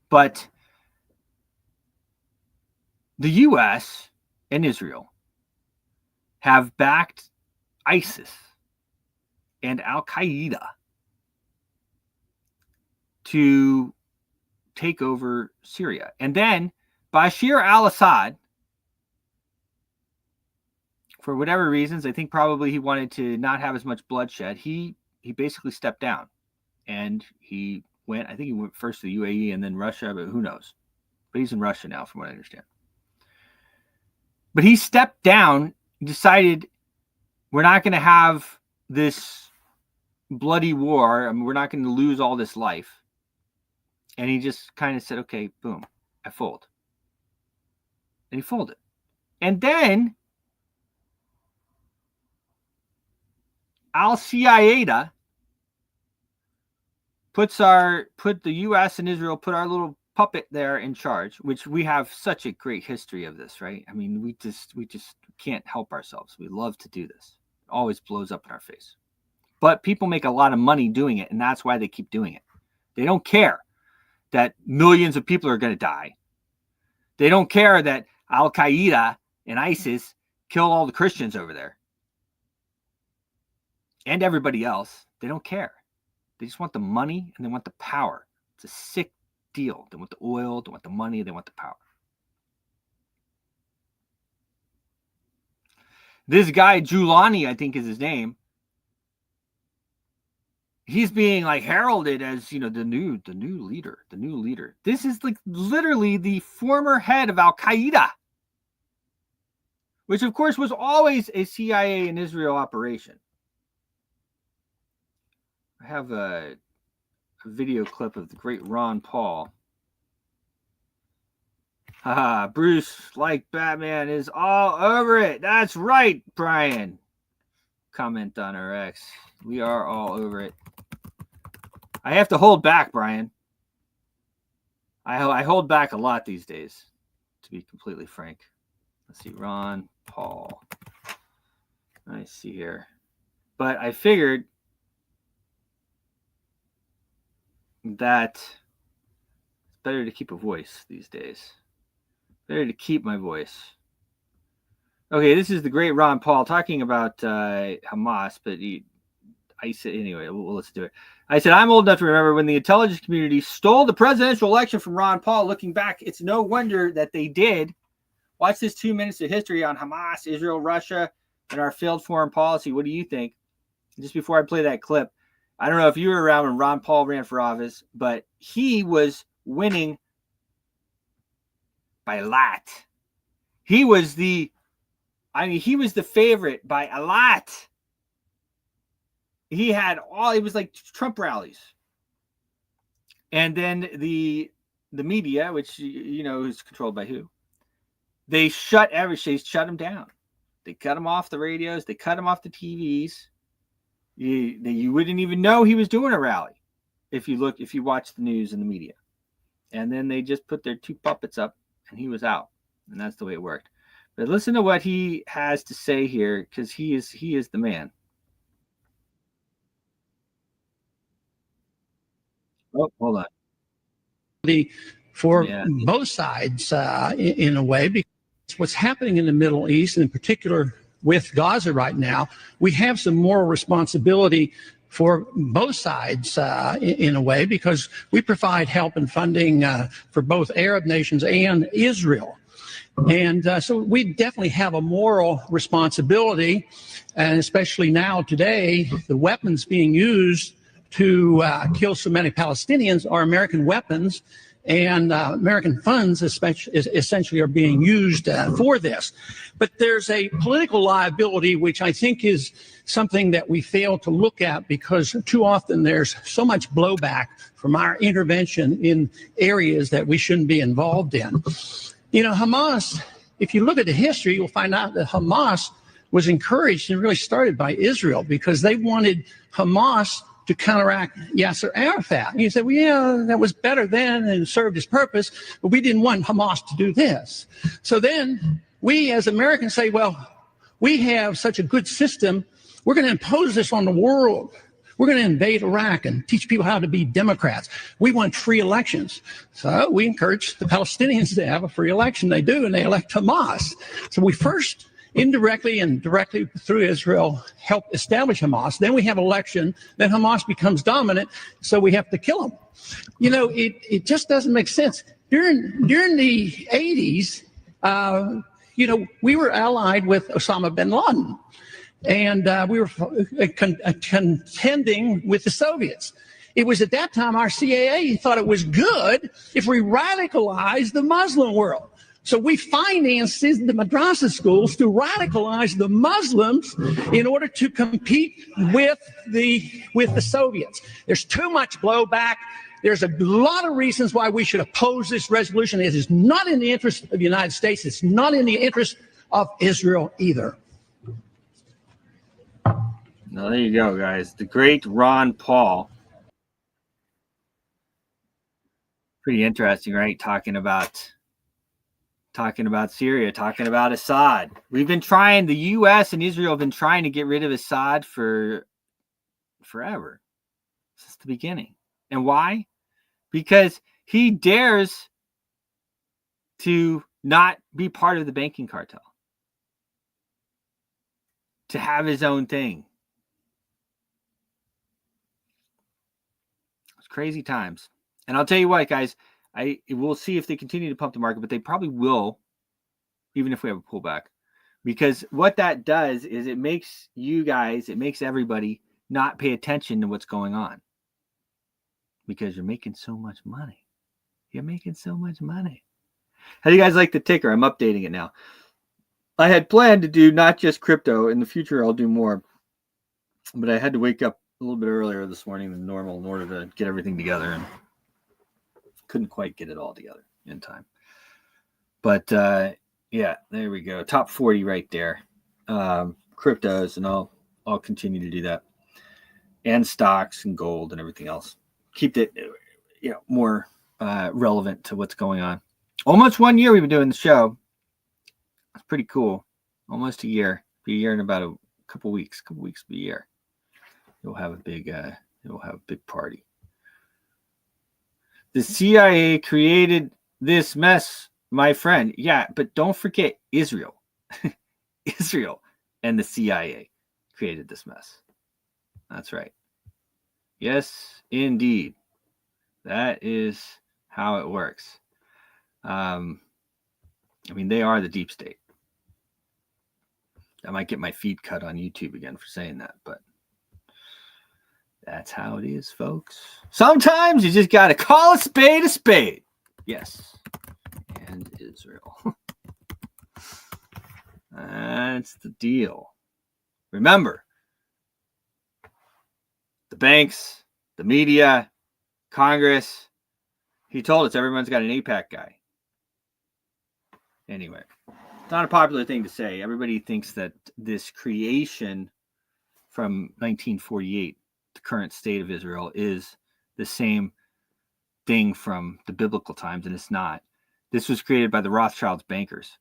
But the U.S. and Israel have backed ISIS and Al-Qaeda to take over Syria. And then Bashir al-Assad, for whatever reasons, I think probably he wanted to not have as much bloodshed, he basically stepped down. And he went first to the UAE and then Russia, but who knows? But he's in Russia now, from what I understand. But he stepped down, decided we're not going to have this bloody war. I mean, we're not going to lose all this life. And he just kind of said, okay, boom, I fold. And he folded. And then Al-Qaeda put the U.S. and Israel, put our little puppet there in charge, which we have such a great history of this, right? I mean, we just can't help ourselves. We love to do this. It always blows up in our face. But people make a lot of money doing it, and that's why they keep doing it. They don't care that millions of people are going to die. They don't care that Al-Qaeda and ISIS kill all the Christians over there. And everybody else. They don't care. They just want the money and they want the power. It's a sick deal. They want the oil, they want the money, they want the power. This guy, Giuliani, I think is his name, he's being like heralded as, the new leader. This is like literally the former head of Al-Qaeda, which of course was always a CIA and Israel operation. I have a video clip of the great Ron Paul. Bruce, like Batman, is all over it. That's right, Brian. Comment on our X. We are all over it. I have to hold back, Brian. I hold back a lot these days, to be completely frank. Let's see, Ron Paul. Let's see here. But I figured that it's better to keep a voice these days. Better to keep my voice. Okay, this is the great Ron Paul talking about Hamas, but I said, anyway, let's do it. I said, I'm old enough to remember when the intelligence community stole the presidential election from Ron Paul. Looking back, it's no wonder that they did. Watch this 2 minutes of history on Hamas, Israel, Russia, and our failed foreign policy. What do you think? Just before I play that clip, I don't know if you were around when Ron Paul ran for office, but he was winning by a lot. He was the favorite by a lot. He had it was like Trump rallies. And then the media, which is controlled by who? They shut him down. They cut him off the radios, they cut him off the TVs. You wouldn't even know he was doing a rally if you watch the news and the media. And then they just put their two puppets up and he was out. And that's the way it worked. But listen to what he has to say here, because he is the man. Oh, hold on. For both sides, in a way, because what's happening in the Middle East, and in particular with Gaza right now, we have some moral responsibility for both sides, in a way, because we provide help and funding for both Arab nations and Israel. And so we definitely have a moral responsibility, and especially now today, the weapons being used to kill so many Palestinians are American weapons, and American funds essentially are being used for this. But there's a political liability, which I think is something that we fail to look at, because too often there's so much blowback from our intervention in areas that we shouldn't be involved in. Hamas, if you look at the history, you'll find out that Hamas was encouraged and really started by Israel, because they wanted Hamas to counteract Yasser Arafat. And you say, well, yeah, that was better then and served its purpose, but we didn't want Hamas to do this. So then we as Americans say, well, we have such a good system, we're going to impose this on the world. We're going to invade Iraq and teach people how to be Democrats. We want free elections. So we encourage the Palestinians to have a free election. They do, and they elect Hamas. So we first indirectly and directly through Israel help establish Hamas. Then we have election. Then Hamas becomes dominant, so we have to kill them. It just doesn't make sense. During the 80s, we were allied with Osama bin Laden, and we were contending with the Soviets. It was at that time our CIA thought it was good if we radicalized the Muslim world. So we financed the madrasa schools to radicalize the Muslims in order to compete with the Soviets. There's too much blowback. There's a lot of reasons why we should oppose this resolution. It is not in the interest of the United States. It's not in the interest of Israel either. Now, there you go, guys. The great Ron Paul. Pretty interesting, right? Talking about Syria, talking about Assad. The U.S. and Israel have been trying to get rid of Assad for forever, since the beginning. And why? Because he dares to not be part of the banking cartel, to have his own thing. It's crazy times. And I'll tell you what, guys, we'll see if they continue to pump the market, but they probably will, even if we have a pullback. Because what that does is it makes everybody not pay attention to what's going on. Because you're making so much money. How do you guys like the ticker? I'm updating it now. I had planned to do not just crypto. In the future, I'll do more. But I had to wake up a little bit earlier this morning than normal in order to get everything together. And couldn't quite get it all together in time. But yeah, there we go. Top 40 right there. Cryptos, and I'll continue to do that. And stocks and gold and everything else. Keep it more relevant to what's going on. Almost 1 year we've been doing the show. It's pretty cool. Almost a year. Be a year in about a couple weeks. Be a year. He'll have a big party. The CIA created this mess, my friend. Yeah, but don't forget Israel. Israel and the CIA created this mess. That's right. Yes, indeed. That is how it works. I mean, they are the deep state. I might get my feed cut on YouTube again for saying that, but that's how it is, folks. Sometimes you just got to call a spade a spade. Yes. And Israel. That's the deal. Remember, the banks, the media, Congress, he told us everyone's got an APAC guy. Anyway, it's not a popular thing to say. Everybody thinks that this creation from 1948, the current state of Israel, is the same thing from the biblical times, and it's not. This was created by the Rothschilds bankers.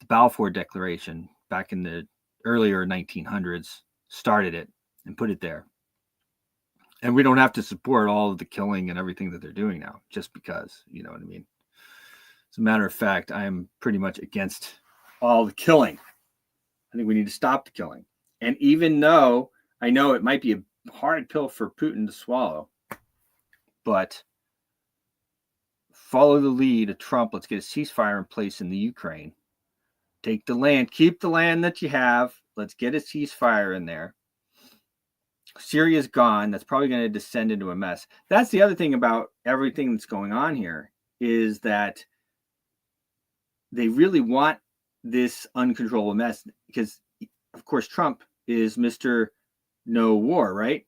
The Balfour Declaration back in the earlier 1900s started it and put it there. And we don't have to support all of the killing and everything that they're doing now just because, you know what I mean? As a matter of fact, I am pretty much against all the killing. I think we need to stop the killing. And even though I know it might be a hard pill for Putin to swallow, but follow the lead of Trump. Let's get a ceasefire in place in the Ukraine. Take the land. Keep the land that you have. Let's get a ceasefire in there. Syria's gone. That's probably going to descend into a mess. That's the other thing about everything that's going on here is that they really want this uncontrollable mess because, of course, Trump is Mr. No War, right?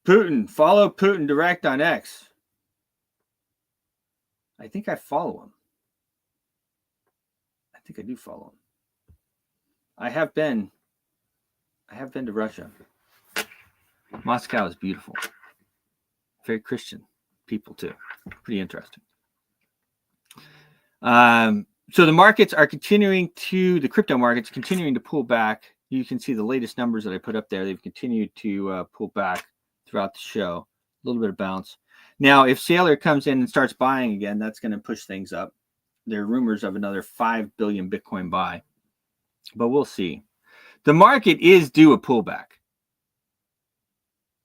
Putin. Follow Putin direct on X. I think I follow him. I think I do follow him. I have been to Russia. Moscow is beautiful. Very Christian people too. Pretty interesting. So the markets are the crypto markets continuing to pull back. You can see the latest numbers that I put up there. They've continued to pull back throughout the show. A little bit of bounce. Now, if Saylor comes in and starts buying again, that's going to push things up. There are rumors of another 5 billion Bitcoin buy, but we'll see. The market is due a pullback.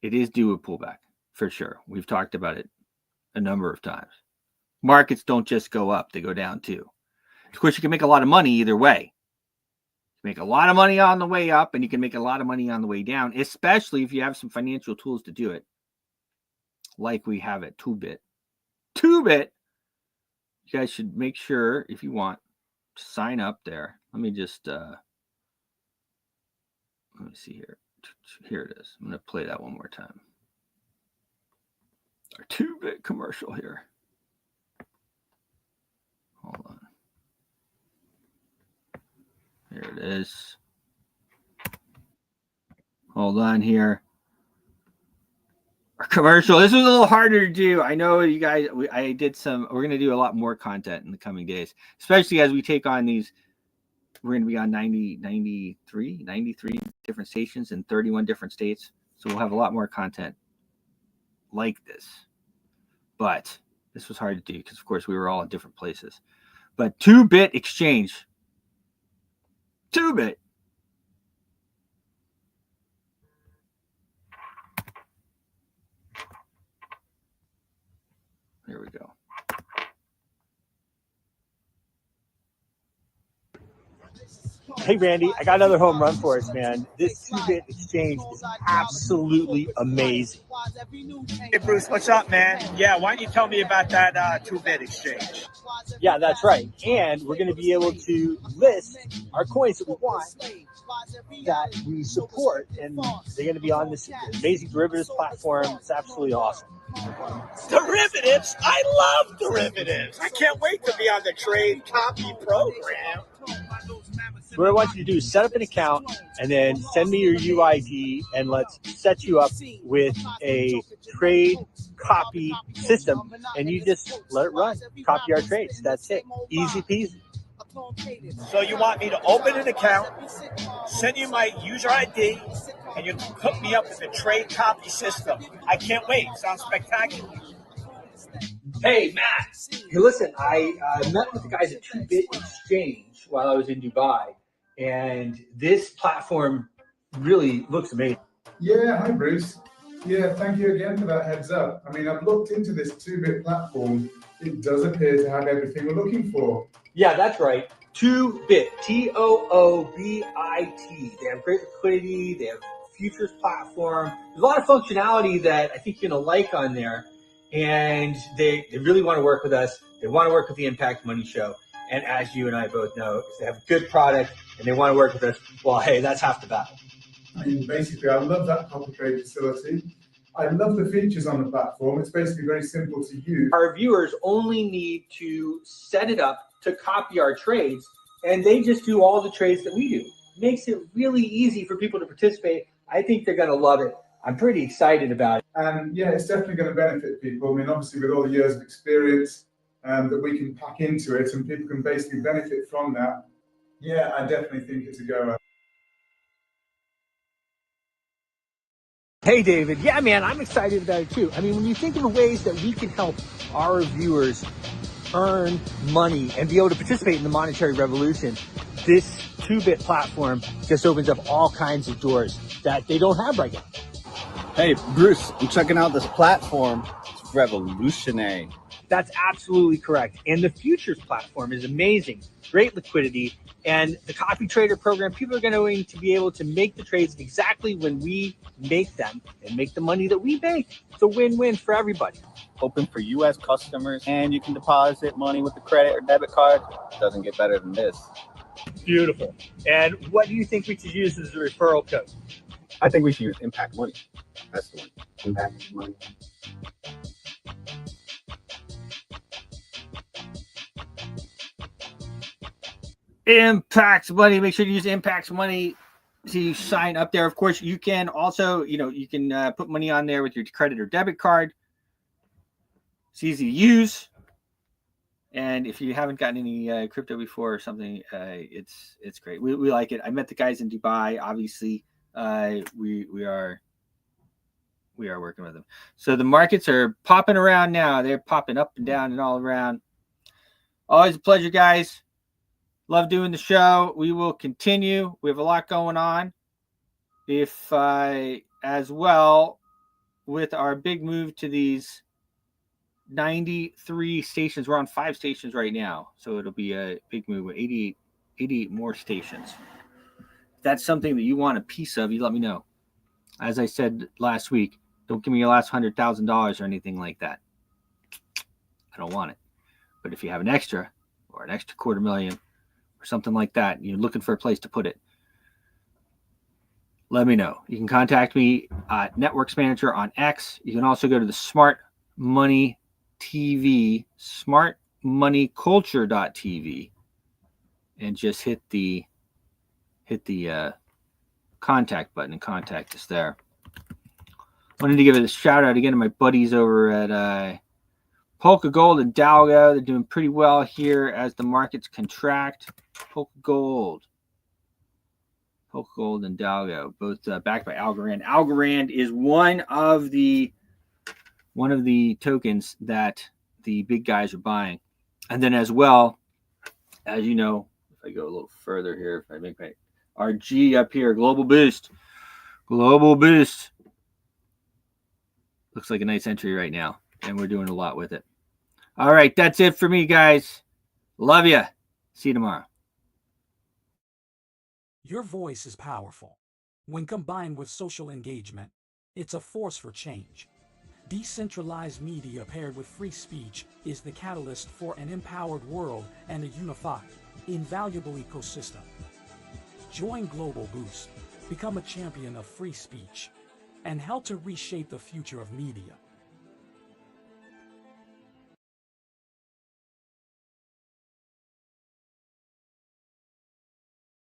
It is due a pullback for sure. We've talked about it a number of times. Markets don't just go up, they go down too. Of course, you can make a lot of money either way. You make a lot of money on the way up, and you can make a lot of money on the way down, especially if you have some financial tools to do it. Like we have at 2Bit. 2Bit. You guys should make sure, if you want, to sign up there. Let me just, let me see here. Here it is. I'm going to play that one more time. Our 2Bit commercial here. Hold on. Here it is. Hold on here. Our commercial. This was a little harder to do. I know you guys, we're going to do a lot more content in the coming days, especially as we take on these. We're going to be on 93 different stations in 31 different states. So we'll have a lot more content like this. But this was hard to do because, of course, we were all in different places. But 2Bit exchange. 2Bit. Here we go. Hey, Randy, I got another home run for us, man. This 2Bit exchange is absolutely amazing. Hey, Bruce, what's up, man? Yeah, why don't you tell me about that 2Bit exchange? Yeah, that's right. And we're going to be able to list our coins that we want that we support, and they're going to be on this amazing derivatives platform. It's absolutely awesome. Derivatives? I love derivatives. I can't wait to be on the trade copy program. What I want you to do is set up an account and then send me your UID, and let's set you up with a trade copy system, and you just let it run. Copy our trades. That's it. Easy peasy. So you want me to open an account, send you my user ID, and you hook me up with a trade copy system. I can't wait. Sounds spectacular. Hey, Matt. Hey, listen, I met with the guys at 2-Bit Exchange while I was in Dubai, and this platform really looks amazing. Yeah, hi Bruce. Yeah, thank you again for that heads up. I mean, I've looked into this 2-Bit platform. It does appear to have everything we're looking for. Yeah, that's right. 2-Bit, Toobit. They have great liquidity. They have futures platform. There's a lot of functionality that I think you're going to like on there. And they really want to work with us. They want to work with the Impact Money Show. And as you and I both know, if they have a good product and they want to work with us, well, hey, that's half the battle. I mean, basically, I love that copy trade facility. I love the features on the platform. It's basically very simple to use. Our viewers only need to set it up to copy our trades, and they just do all the trades that we do. Makes it really easy for people to participate. I think they're going to love it. I'm pretty excited about it. And yeah, it's definitely going to benefit people. I mean, obviously, with all the years of experience that we can pack into it, and people can basically benefit from that. Yeah, I definitely think it's a goer. Hey, David. Yeah, man, I'm excited about it too. I mean, when you think of the ways that we can help our viewers earn money and be able to participate in the monetary revolution, this 2-Bit platform just opens up all kinds of doors that they don't have right now. Hey, Bruce, I'm checking out this platform. It's revolutionary. That's absolutely correct. And the futures platform is amazing. Great liquidity. And the copy trader program, people are going to be able to make the trades exactly when we make them and make the money that we make. It's a win-win for everybody. Open for U.S. customers, and you can deposit money with a credit or debit card. Doesn't get better than this. Beautiful. And what do you think we should use as a referral code? I think we should use Impact Money. That's the one. Impact Money. Impact Money. Make sure to use Impact Money to sign up there. Of course, you can also, you can put money on there with your credit or debit card. It's easy to use. And if you haven't gotten any crypto before or something, it's great. We like it. I met the guys in Dubai. Obviously, we are working with them. So the markets are popping around now. They're popping up and down and all around. Always a pleasure, guys. Love doing the show. We will continue. We have a lot going on. As well, with our big move to these 93 stations. We're on 5 stations right now. So it'll be a big move with 88 more stations. If that's something that you want a piece of, you let me know. As I said last week, don't give me your last $100,000 or anything like that. I don't want it. But if you have an extra or an extra $250,000 or something like that, you're looking for a place to put it, let me know. You can contact me at Networks Manager on X. You can also go to the Smart Money TV, smartmoneyculture.tv, and just hit the contact button and contact us there. Wanted to give a shout out again to my buddies over at Polka Gold and Dalgo. They're doing pretty well here as the markets contract. Polka Gold and Dalgo, both backed by Algorand. Algorand is one of the tokens that the big guys are buying. And then as well, as you know, if I go a little further here, if I make my RG up here, Global Boost. Looks like a nice entry right now, and we're doing a lot with it. All right, that's it for me, guys. Love you. See you tomorrow. Your voice is powerful. When combined with social engagement, it's a force for change. Decentralized media paired with free speech is the catalyst for an empowered world and a unified, invaluable ecosystem. Join Global Boost, become a champion of free speech, and help to reshape the future of media.